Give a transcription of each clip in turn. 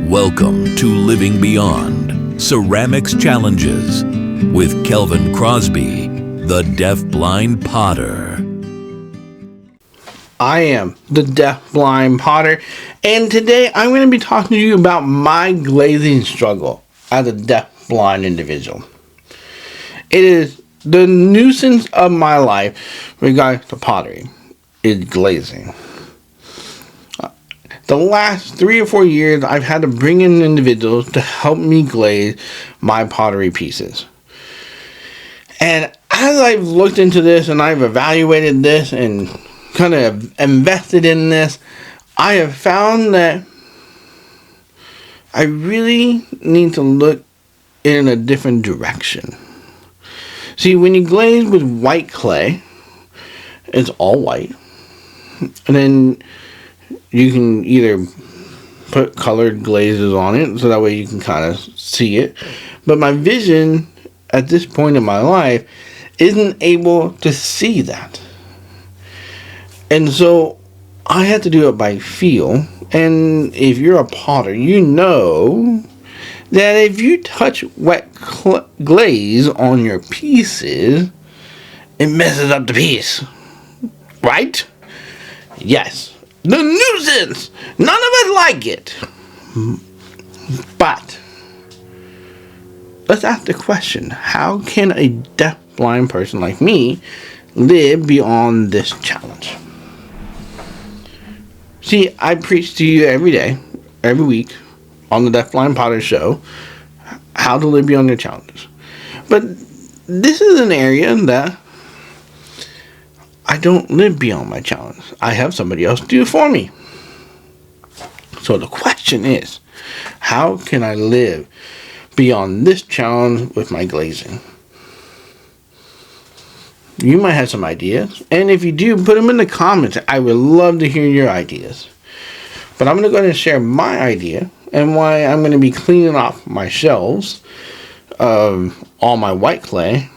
Welcome to Living Beyond Ceramics Challenges with Kelvin Crosby, the DeafBlind Potter. I am the DeafBlind Potter, and today I'm going to be talking to you about my glazing struggle as a deaf-blind individual. It is the nuisance of my life regarding to pottery is glazing. The last 3 or 4 years, I've had to bring in individuals to help me glaze my pottery pieces. And as I've looked into this and I've evaluated this and kind of invested in this, I have found that I really need to look in a different direction. See, when you glaze with white clay, it's all white. And then you can either put colored glazes on it so that way you can kind of see it. But my vision at this point in my life isn't able to see that. And so I had to do it by feel. And if you're a potter, you know that if you touch wet glaze on your pieces, it messes up the piece. Right? Yes. The nuisance! None of us like it. But let's ask the question, how can a deaf-blind person like me live beyond this challenge? See, I preach to you every day, every week, on the DeafBlind Potter Show, how to live beyond your challenges. But this is an area that I don't live beyond my challenge. I have somebody else do it for me. So the question is, how can I live beyond this challenge with my glazing? You might have some ideas, and if you do, put them in the comments. I would love to hear your ideas. But I'm going to go ahead and share my idea and why I'm going to be cleaning off my shelves of all my white clay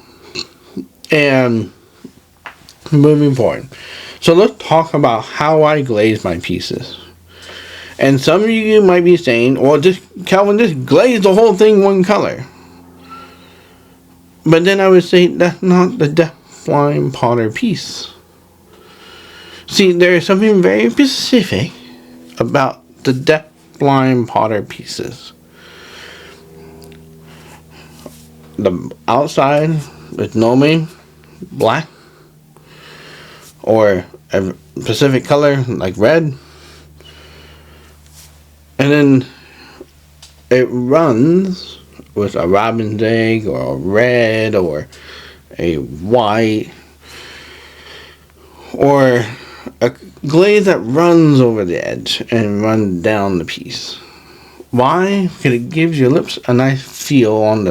and moving forward. So let's talk about how I glaze my pieces. And some of you might be saying, well, Calvin, just glaze the whole thing one color. But then I would say, that's not the DeafBlind Potter piece. See, there is something very specific about the DeafBlind Potter pieces. The outside is normally black or a specific color like red, and then it runs with a robin's egg or a red or a white or a glaze that runs over the edge and runs down the piece. Why? Because it gives your lips a nice feel on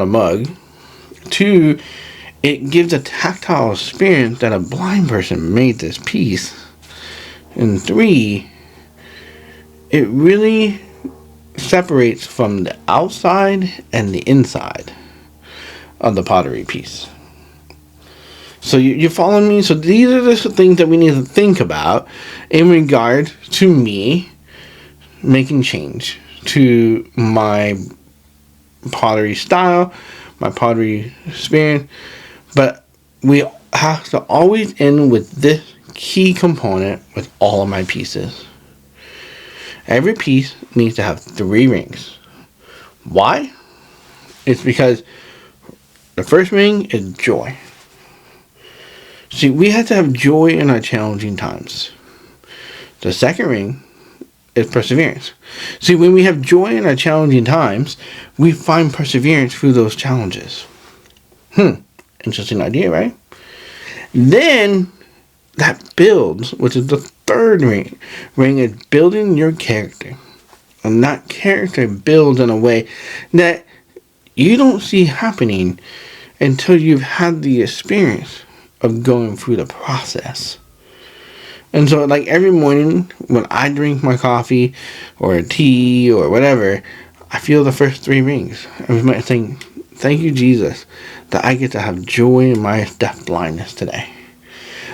a mug. 2, it gives a tactile experience that a blind person made this piece. And 3, it really separates from the outside and the inside of the pottery piece. So you follow me? So these are the things that we need to think about in regard to me making change to my pottery style, my pottery experience. But we have to always end with this key component with all of my pieces. Every piece needs to have 3 rings. Why? It's because the first ring is joy. See, we have to have joy in our challenging times. The second ring is perseverance. See, when we have joy in our challenging times, we find perseverance through those challenges. Interesting idea, right? Then that builds, which is the third ring. Ring is building your character. And that character builds in a way that you don't see happening until you've had the experience of going through the process. And so, like every morning when I drink my coffee or tea or whatever, I feel the first 3 rings. And we might think, thank you, Jesus, that I get to have joy in my deaf-blindness today.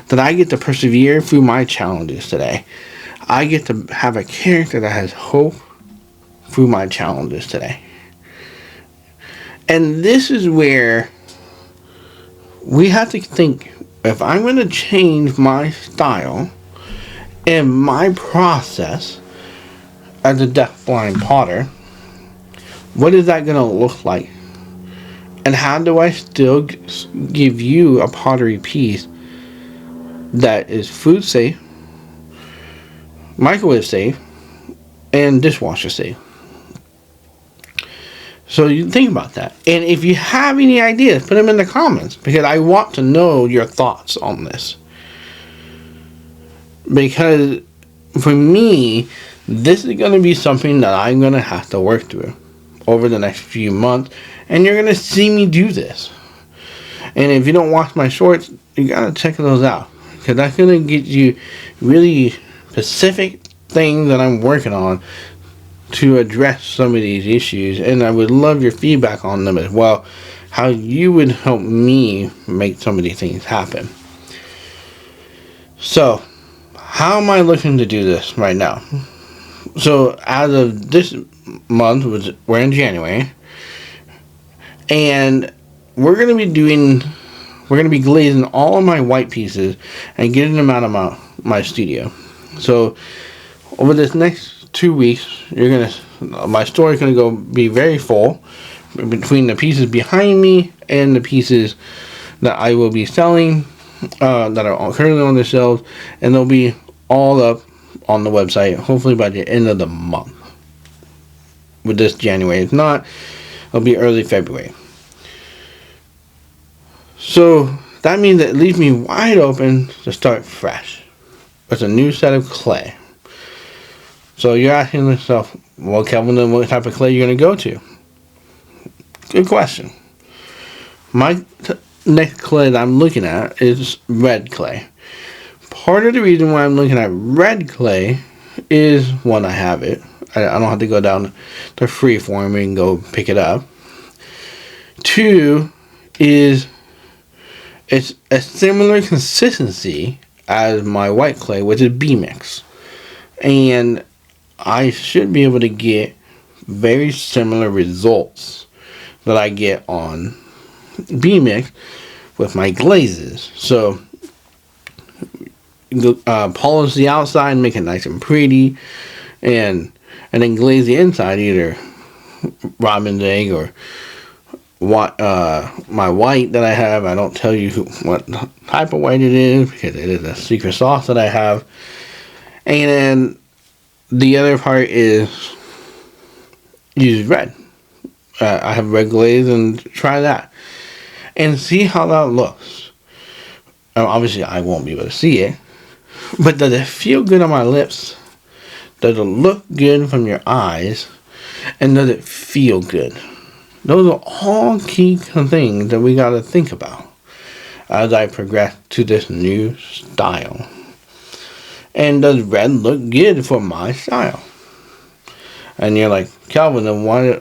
That I get to persevere through my challenges today. I get to have a character that has hope through my challenges today. And this is where we have to think, if I'm going to change my style and my process as a deafblind potter, what is that going to look like? And how do I still give you a pottery piece that is food safe, microwave safe, and dishwasher safe? So you think about that. And if you have any ideas, put them in the comments, because I want to know your thoughts on this. Because for me, this is going to be something that I'm going to have to work through over the next few months. And you're going to see me do this. And if you don't watch my shorts, you got to check those out. Because that's going to get you really specific things that I'm working on to address some of these issues. And I would love your feedback on them as well. How you would help me make some of these things happen. So, how am I looking to do this right now? So, as of this month, we're in January. And we're going to be glazing all of my white pieces and getting them out of my studio. So over this next 2 weeks, my store is going to be very full between the pieces behind me and the pieces that I will be selling that are currently on the shelves, and they'll be all up on the website hopefully by the end of the month. With this January, if not, it'll be early February. So that means it leaves me wide open to start fresh with a new set of clay. So you're asking yourself, well, Kelvin, then what type of clay you're going to go to? Good question. My next clay that I'm looking at is red clay. Part of the reason why I'm looking at red clay is, one, I have it. I don't have to go down to Freeform and go pick it up. Two is it's a similar consistency as my white clay, which is B-mix. And I should be able to get very similar results that I get on B-mix with my glazes. So polish the outside, make it nice and pretty, and then glaze the inside, either robin's egg or my white that I have. I don't tell you what type of white it is, because it is a secret sauce that I have. And then the other part is use red. I have red glaze, and try that and see how that looks. Obviously I won't be able to see it, but does it feel good on my lips? Does it look good from your eyes? And does it feel good? Those are all key things that we got to think about as I progress to this new style. And does red look good for my style? And you're like, Calvin, then why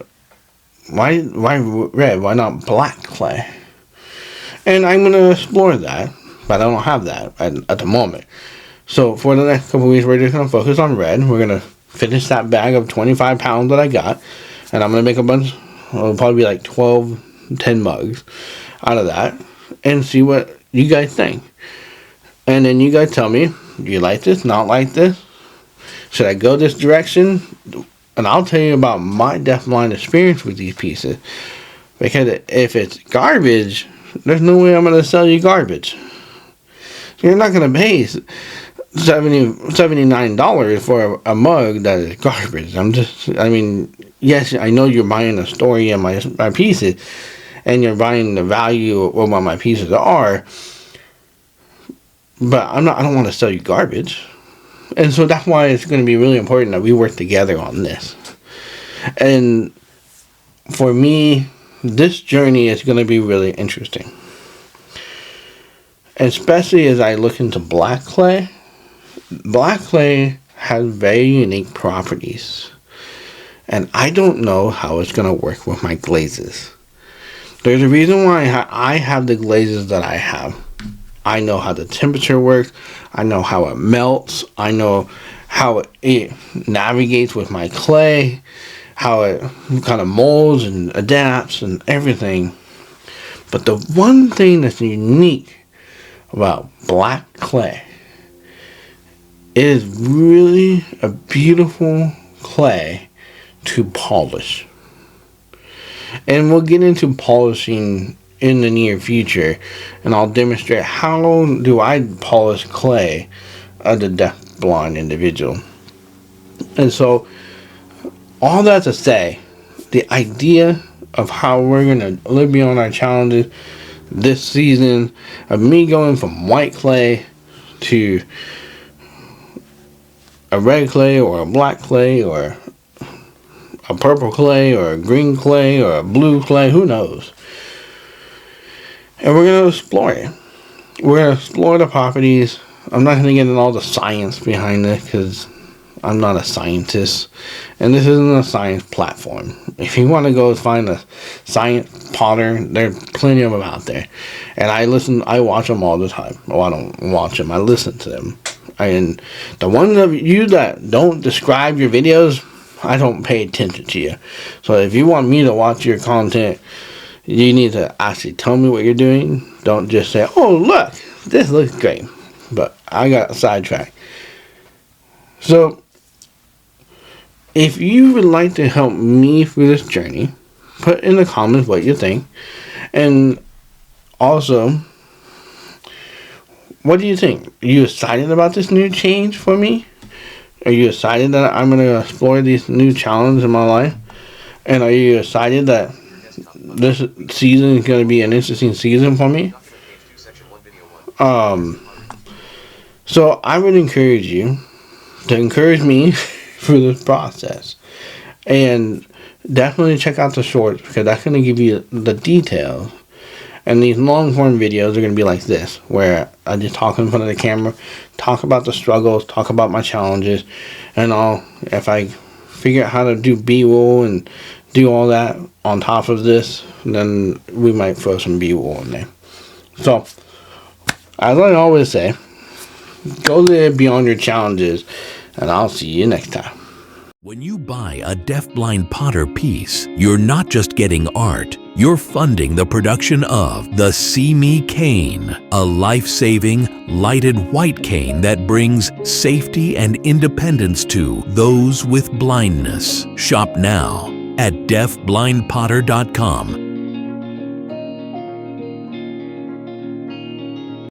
red? Why not black clay? And I'm going to explore that, but I don't have that at the moment. So for the next couple of weeks, we're just going to focus on red. We're going to finish that bag of 25 pounds that I got, and I'm going to make a bunch. It'll probably be like 10 mugs out of that, and see what you guys think. And then you guys tell me, do you like this, not like this? Should I go this direction? And I'll tell you about my DeafBlind experience with these pieces. Because if it's garbage, there's no way I'm going to sell you garbage. So you're not going to pay $79 for a mug that is garbage. Yes, I know you're buying the story and my pieces, and you're buying the value of what my pieces are, but I don't want to sell you garbage. And so that's why it's going to be really important that we work together on this. And for me, this journey is going to be really interesting, especially as I look into black clay. Black clay has very unique properties, and I don't know how it's going to work with my glazes. There's a reason why I have the glazes that I have. I know how the temperature works. I know how it melts. I know how it navigates with my clay, how it kind of molds and adapts and everything. But the one thing that's unique about black clay, it is really a beautiful clay to polish. And we'll get into polishing in the near future, and I'll demonstrate how do I polish clay as a deafblind individual. And so, all that to say, the idea of how we're going to live beyond our challenges this season, of me going from white clay to a red clay or a black clay or a purple clay or a green clay or a blue clay, who knows? And we're going to explore it. We're going to explore the properties. I'm not going to get into all the science behind it because I'm not a scientist, and this isn't a science platform. If you want to go find a science potter, there's plenty of them out there. And I watch them all the time. Well, I don't watch them, I listen to them. And the ones of you that don't describe your videos, I don't pay attention to you. So if you want me to watch your content, you need to actually tell me what you're doing. Don't just say, oh, look, this looks great. But I got sidetracked. So, if you would like to help me through this journey, put in the comments what you think. And also, what do you think? Are you excited about this new change for me? Are you excited that I'm going to explore these new challenges in my life? And are you excited that this season is going to be an interesting season for me? So I would encourage you to encourage me through this process. And definitely check out the shorts, because that's going to give you the details. And these long form videos are going to be like this, where I just talk in front of the camera, talk about the struggles, talk about my challenges, and if I figure out how to do B-roll and do all that on top of this, then we might throw some B-roll in there. So, as I always say, go live beyond your challenges, and I'll see you next time. When you buy a DeafBlind Potter piece, you're not just getting art, you're funding the production of the See Me cane, a life-saving, lighted white cane that brings safety and independence to those with blindness. Shop now at deafblindpotter.com